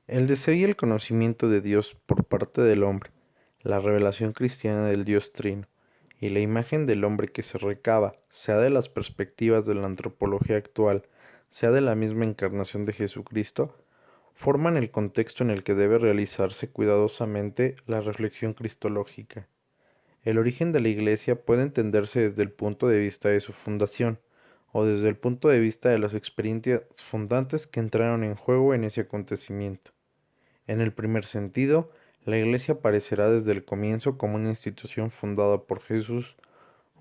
El deseo y el conocimiento de Dios por parte del hombre, la revelación cristiana del Dios Trino y la imagen del hombre que se recaba, sea de las perspectivas de la antropología actual, sea de la misma encarnación de Jesucristo, forman el contexto en el que debe realizarse cuidadosamente la reflexión cristológica. El origen de la Iglesia puede entenderse desde el punto de vista de su fundación, o desde el punto de vista de las experiencias fundantes que entraron en juego en ese acontecimiento. En el primer sentido, la Iglesia aparecerá desde el comienzo como una institución fundada por Jesús,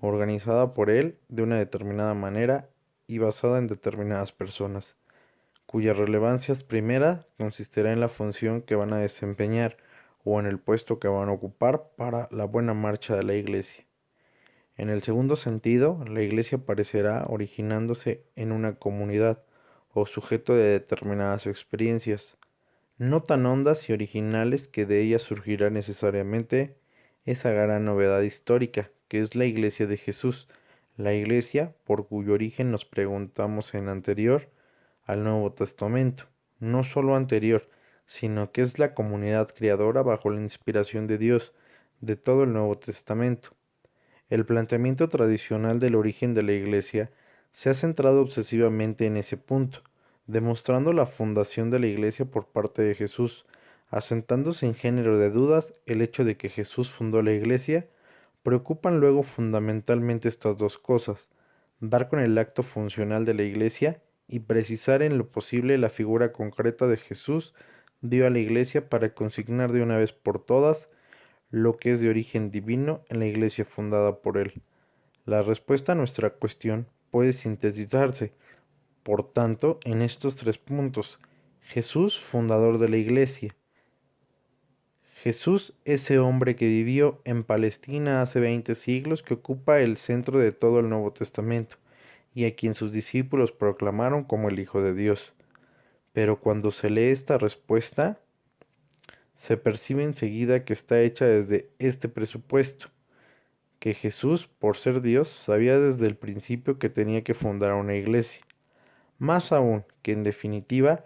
organizada por Él de una determinada manera y basada en determinadas personas, cuya relevancia primera consistirá en la función que van a desempeñar o en el puesto que van a ocupar para la buena marcha de la Iglesia. En el segundo sentido, la Iglesia aparecerá originándose en una comunidad o sujeto de determinadas experiencias, no tan hondas y originales que de ella surgirá necesariamente esa gran novedad histórica, que es la Iglesia de Jesús, la Iglesia por cuyo origen nos preguntamos en anterior al Nuevo Testamento, no solo anterior, sino que es la comunidad creadora bajo la inspiración de Dios de todo el Nuevo Testamento. El planteamiento tradicional del origen de la Iglesia se ha centrado obsesivamente en ese punto, demostrando la fundación de la Iglesia por parte de Jesús, asentándose en género de dudas el hecho de que Jesús fundó la Iglesia. Preocupan luego fundamentalmente estas dos cosas: dar con el acto funcional de la Iglesia y precisar en lo posible la figura concreta de Jesús dio a la Iglesia para consignar de una vez por todas lo que es de origen divino en la Iglesia fundada por Él. La respuesta a nuestra cuestión puede sintetizarse, por tanto, en estos tres puntos. Jesús, fundador de la Iglesia. Jesús, ese hombre que vivió en Palestina hace 20 siglos, que ocupa el centro de todo el Nuevo Testamento, y a quien sus discípulos proclamaron como el Hijo de Dios. Pero cuando se lee esta respuesta, se percibe enseguida que está hecha desde este presupuesto, que Jesús, por ser Dios, sabía desde el principio que tenía que fundar una iglesia. Más aún, que en definitiva,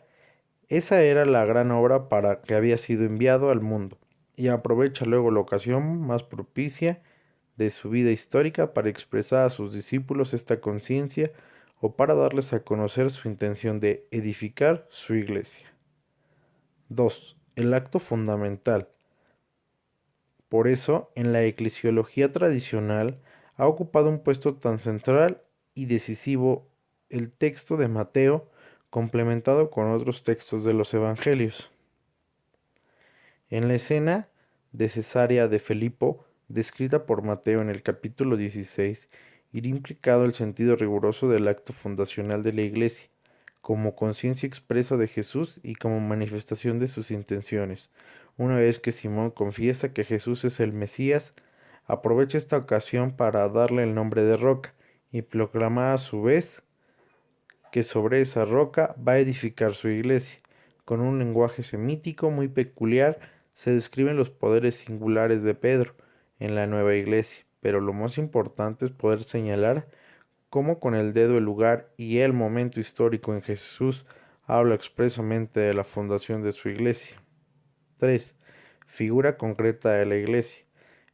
esa era la gran obra para que había sido enviado al mundo, y aprovecha luego la ocasión más propicia de su vida histórica para expresar a sus discípulos esta conciencia o para darles a conocer su intención de edificar su iglesia. 2. El acto fundamental. Por eso, en la eclesiología tradicional ha ocupado un puesto tan central y decisivo el texto de Mateo, complementado con otros textos de los evangelios. En la escena de Cesarea de Filipo, descrita por Mateo en el capítulo 16, irá implicado el sentido riguroso del acto fundacional de la Iglesia, como conciencia expresa de Jesús y como manifestación de sus intenciones. Una vez que Simón confiesa que Jesús es el Mesías, aprovecha esta ocasión para darle el nombre de roca y proclamar a su vez que sobre esa roca va a edificar su iglesia. Con un lenguaje semítico muy peculiar se describen los poderes singulares de Pedro en la nueva iglesia, pero lo más importante es poder señalar cómo con el dedo el lugar y el momento histórico en que Jesús habla expresamente de la fundación de su iglesia. 3. Figura concreta de la iglesia.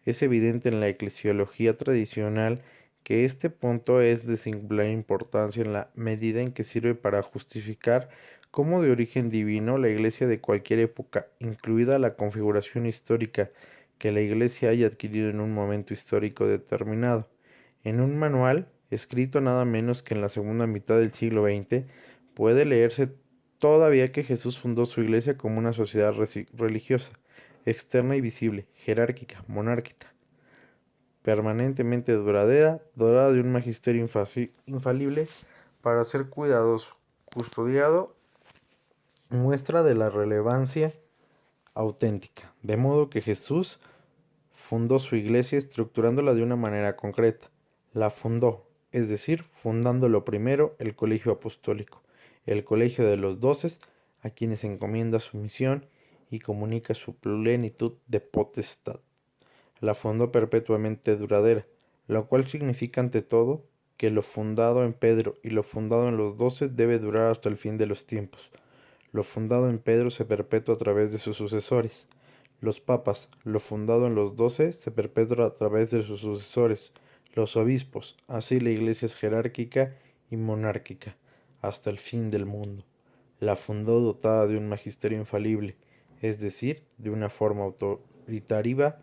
Es evidente en la eclesiología tradicional que este punto es de singular importancia en la medida en que sirve para justificar cómo de origen divino la iglesia de cualquier época, incluida la configuración histórica que la iglesia haya adquirido en un momento histórico determinado. En un manual, escrito nada menos que en la segunda mitad del siglo XX, puede leerse todavía que Jesús fundó su iglesia como una sociedad religiosa, externa y visible, jerárquica, monárquica, permanentemente duradera, dorada de un magisterio infalible para ser cuidadoso, custodiado, muestra de la relevancia auténtica. De modo que Jesús fundó su iglesia estructurándola de una manera concreta. La fundó, es decir, fundándolo primero el colegio apostólico, el colegio de los 12, a quienes encomienda su misión y comunica su plenitud de potestad. La fundó perpetuamente duradera, lo cual significa ante todo que lo fundado en Pedro y lo fundado en los 12 debe durar hasta el fin de los tiempos. Lo fundado en Pedro se perpetúa a través de sus sucesores. Los papas, lo fundado en los 12, se perpetúa a través de sus sucesores. Los obispos, así la Iglesia es jerárquica y monárquica, hasta el fin del mundo. La fundó dotada de un magisterio infalible, es decir, de una forma autoritativa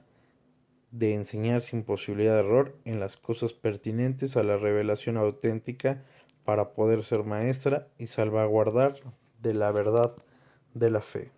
de enseñar sin posibilidad de error en las cosas pertinentes a la revelación auténtica para poder ser maestra y salvaguardar de la verdad de la fe.